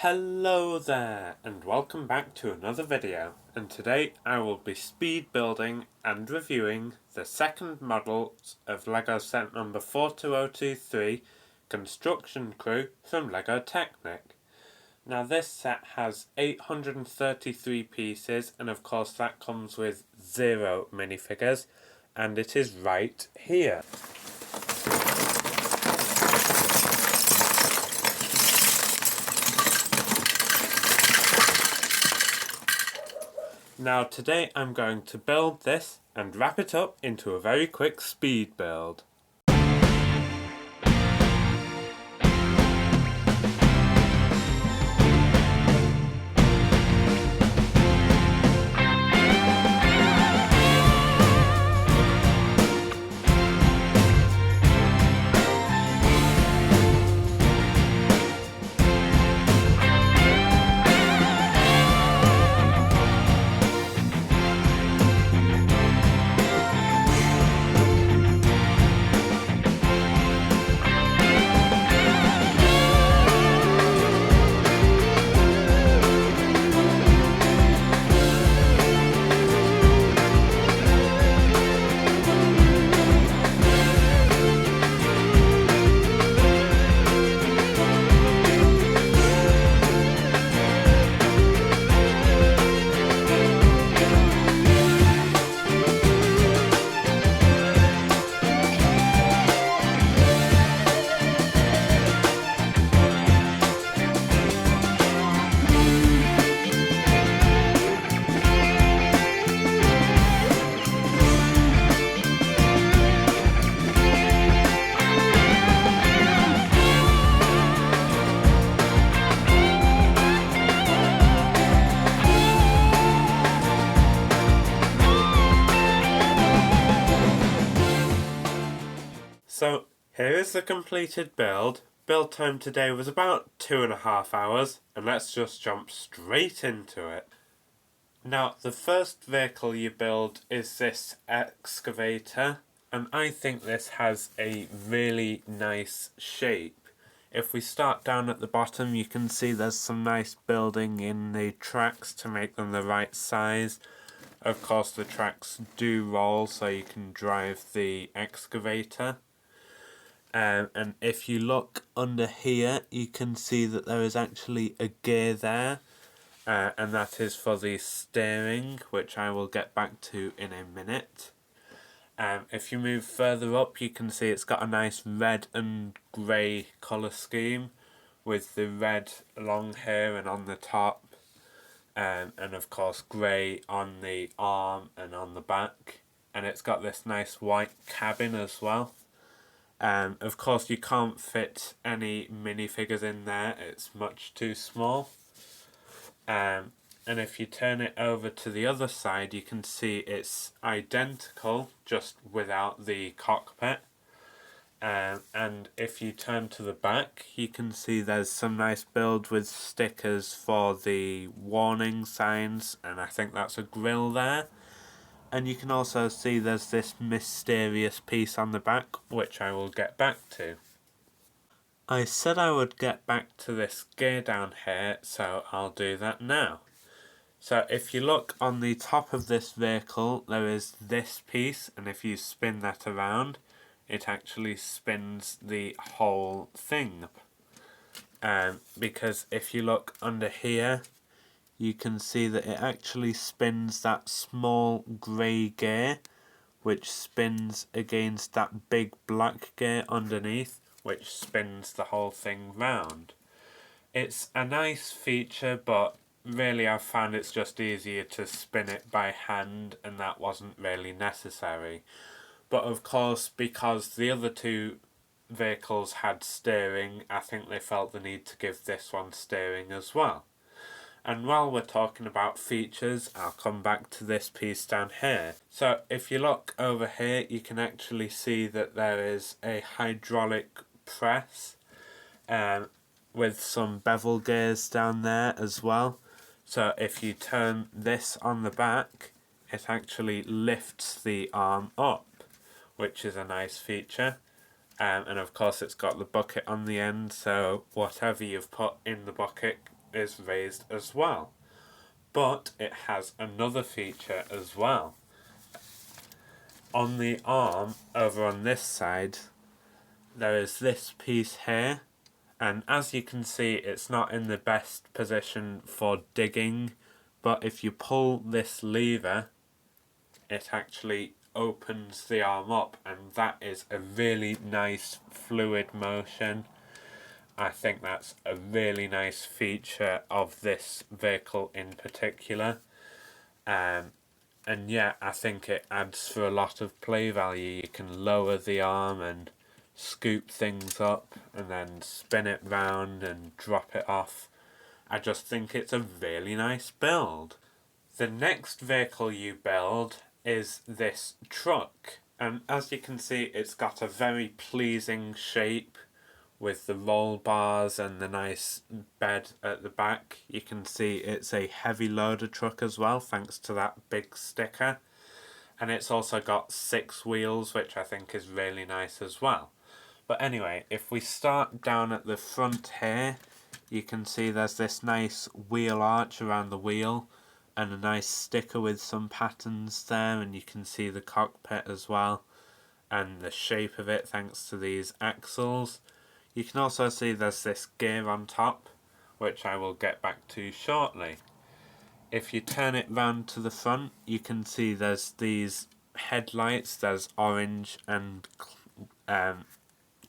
Hello there, and welcome back to another video, and today I will be speed building and reviewing the second models of Lego set number 42023 Construction Crew from Lego Technic. Now this set has 833 pieces, and of course that comes with 0 minifigures, and it is right here. Now today I'm going to build this and wrap it up into a very quick speed build. So here is the completed build. Build time today was about 2.5 hours, and let's just jump straight into it. Now the first vehicle you build is this excavator, and I think this has a really nice shape. If we start down at the bottom, you can see there's some nice building in the tracks to make them the right size. Of course the tracks do roll so you can drive the excavator. And if you look under here, you can see that there is actually a gear there, and that is for the steering, which I will get back to in a minute. If you move further up, you can see it's got a nice red and grey colour scheme, with the red along here and on the top, and of course grey on the arm and on the back, and it's got this nice white cabin as well. Of course you can't fit any minifigures in there, it's much too small. And if you turn it over to the other side, you can see it's identical, just without the cockpit. And if you turn to the back, you can see there's some nice build with stickers for the warning signs, and I think that's a grill there. And you can also see there's this mysterious piece on the back, which I will get back to. I said I would get back to this gear down here, so I'll do that now. So if you look on the top of this vehicle, there is this piece, and if you spin that around, it actually spins the whole thing. Because if you look under here, you can see that it actually spins that small grey gear, which spins against that big black gear underneath, which spins the whole thing round. It's a nice feature, but really I've found it's just easier to spin it by hand, and that wasn't really necessary. But of course, because the other two vehicles had steering, I think they felt the need to give this one steering as well. And while we're talking about features, I'll come back to this piece down here. So if you look over here, you can actually see that there is a hydraulic press with some bevel gears down there as well. So if you turn this on the back, it actually lifts the arm up, which is a nice feature. And of course it's got the bucket on the end, so whatever you've put in the bucket is raised as well. But it has another feature as well. On the arm, over on this side, there is this piece here, and as you can see, it's not in the best position for digging, but if you pull this lever, it actually opens the arm up, and that is a really nice fluid motion. I think that's a really nice feature of this vehicle in particular. And yeah, I think it adds for a lot of play value. You can lower the arm and scoop things up and then spin it round and drop it off. I just think it's a really nice build. The next vehicle you build is this truck, and as you can see, it's got a very pleasing shape with the roll bars and the nice bed at the back. You can see it's a heavy loader truck as well, thanks to that big sticker. And it's also got 6 wheels, which I think is really nice as well. But anyway, if we start down at the front here, you can see there's this nice wheel arch around the wheel and a nice sticker with some patterns there, and you can see the cockpit as well and the shape of it thanks to these axles. You can also see there's this gear on top, which I will get back to shortly. If you turn it round to the front, you can see there's these headlights. There's orange and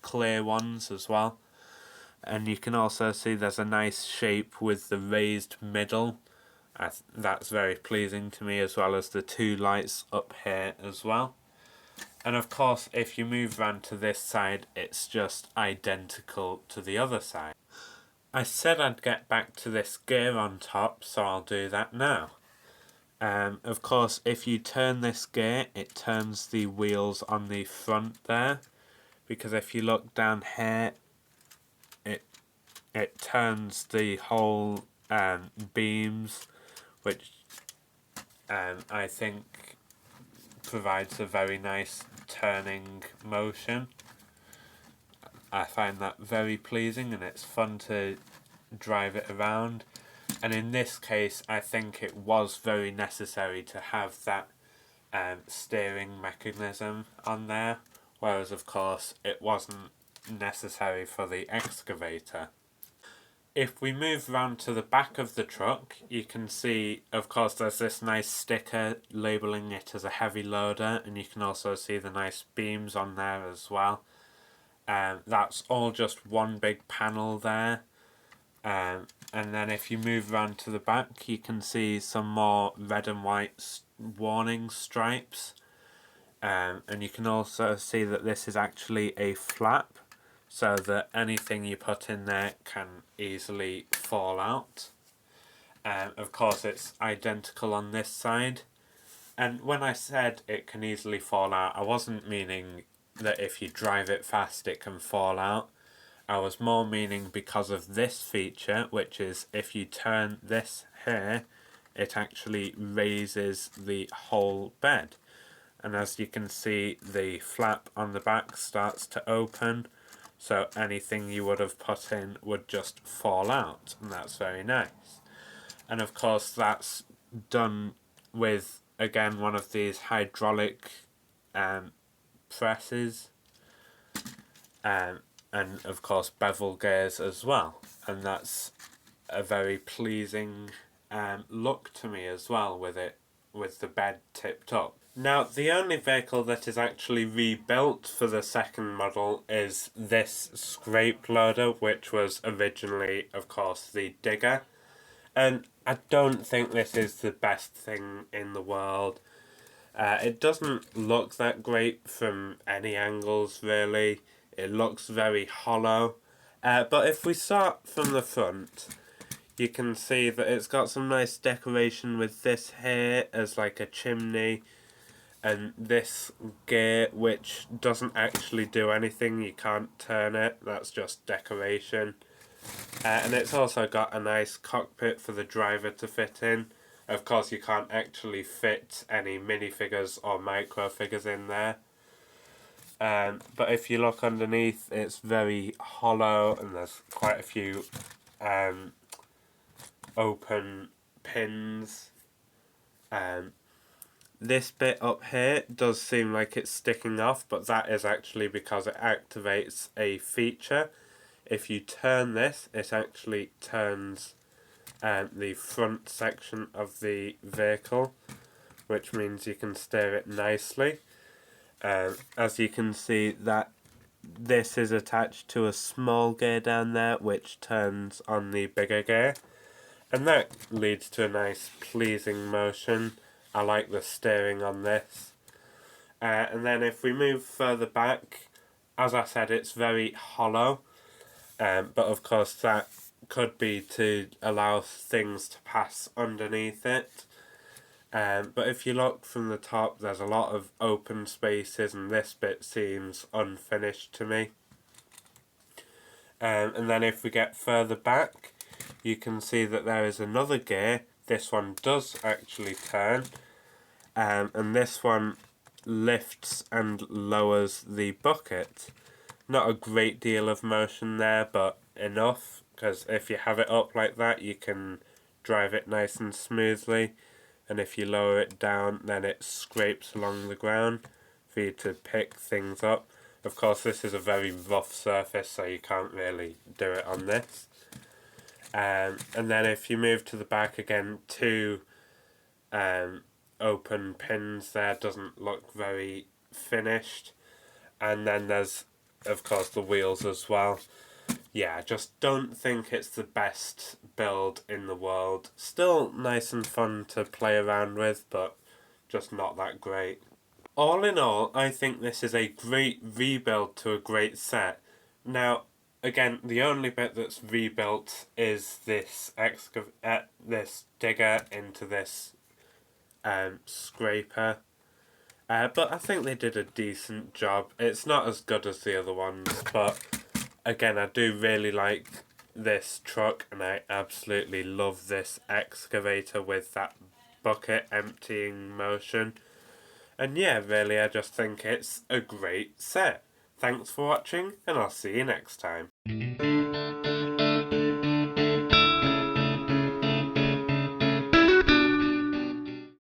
clear ones as well. And you can also see there's a nice shape with the raised middle. That's very pleasing to me, as well as the 2 lights up here as well. And of course, if you move round to this side, it's just identical to the other side. I said I'd get back to this gear on top, so I'll do that now. Of course, if you turn this gear, it turns the wheels on the front there, because if you look down here, it turns the whole beams, which I think provides a very nice turning motion. I find that very pleasing, and it's fun to drive it around. And in this case, I think it was very necessary to have that steering mechanism on there, whereas of course it wasn't necessary for the excavator. If we move round to the back of the truck, you can see, of course, there's this nice sticker labelling it as a heavy loader, and you can also see the nice beams on there as well. That's all just one big panel there. And then if you move round to the back, you can see some more red and white warning stripes. And you can also see that this is actually a flap, so that anything you put in there can easily fall out. Of course, it's identical on this side. And when I said it can easily fall out, I wasn't meaning that if you drive it fast it can fall out. I was more meaning because of this feature, which is if you turn this here, it actually raises the whole bed. And as you can see, the flap on the back starts to open, so anything you would have put in would just fall out, and that's very nice. And of course that's done with, again, one of these hydraulic presses, and of course bevel gears as well, and that's a very pleasing look to me as well, with it, with the bed tipped up. Now, the only vehicle that is actually rebuilt for the second model is this scrape loader, which was originally, of course, the digger. And I don't think this is the best thing in the world. It doesn't look that great from any angles, really. It looks very hollow. But if we start from the front, you can see that it's got some nice decoration with this here as like a chimney, and this gear, which doesn't actually do anything. You can't turn it, that's just decoration. And it's also got a nice cockpit for the driver to fit in. Of course, you can't actually fit any minifigures or micro figures in there. But if you look underneath, it's very hollow, and there's quite a few open pins. This bit up here does seem like it's sticking off, but that is actually because it activates a feature. If you turn this, it actually turns the front section of the vehicle, which means you can steer it nicely. As you can see, that this is attached to a small gear down there, which turns on the bigger gear, and that leads to a nice pleasing motion. I like the steering on this. And then if we move further back, as I said, it's very hollow, but of course that could be to allow things to pass underneath it. But if you look from the top, there's a lot of open spaces, and this bit seems unfinished to me. And then if we get further back, you can see that there is another gear. This one does actually turn, and this one lifts and lowers the bucket. Not a great deal of motion there, but enough, because if you have it up like that, you can drive it nice and smoothly, and if you lower it down, then it scrapes along the ground for you to pick things up. Of course, this is a very rough surface, so you can't really do it on this. And then if you move to the back again, two open pins there, doesn't look very finished. And then there's, of course, the wheels as well. Yeah, I just don't think it's the best build in the world. Still nice and fun to play around with, but just not that great. All in all, I think this is a great rebuild to a great set. Now, again, the only bit that's rebuilt is this this digger into this scraper. But I think they did a decent job. It's not as good as the other ones, but again, I do really like this truck, and I absolutely love this excavator with that bucket emptying motion. And yeah, really, I just think it's a great set. Thanks for watching, and I'll see you next time.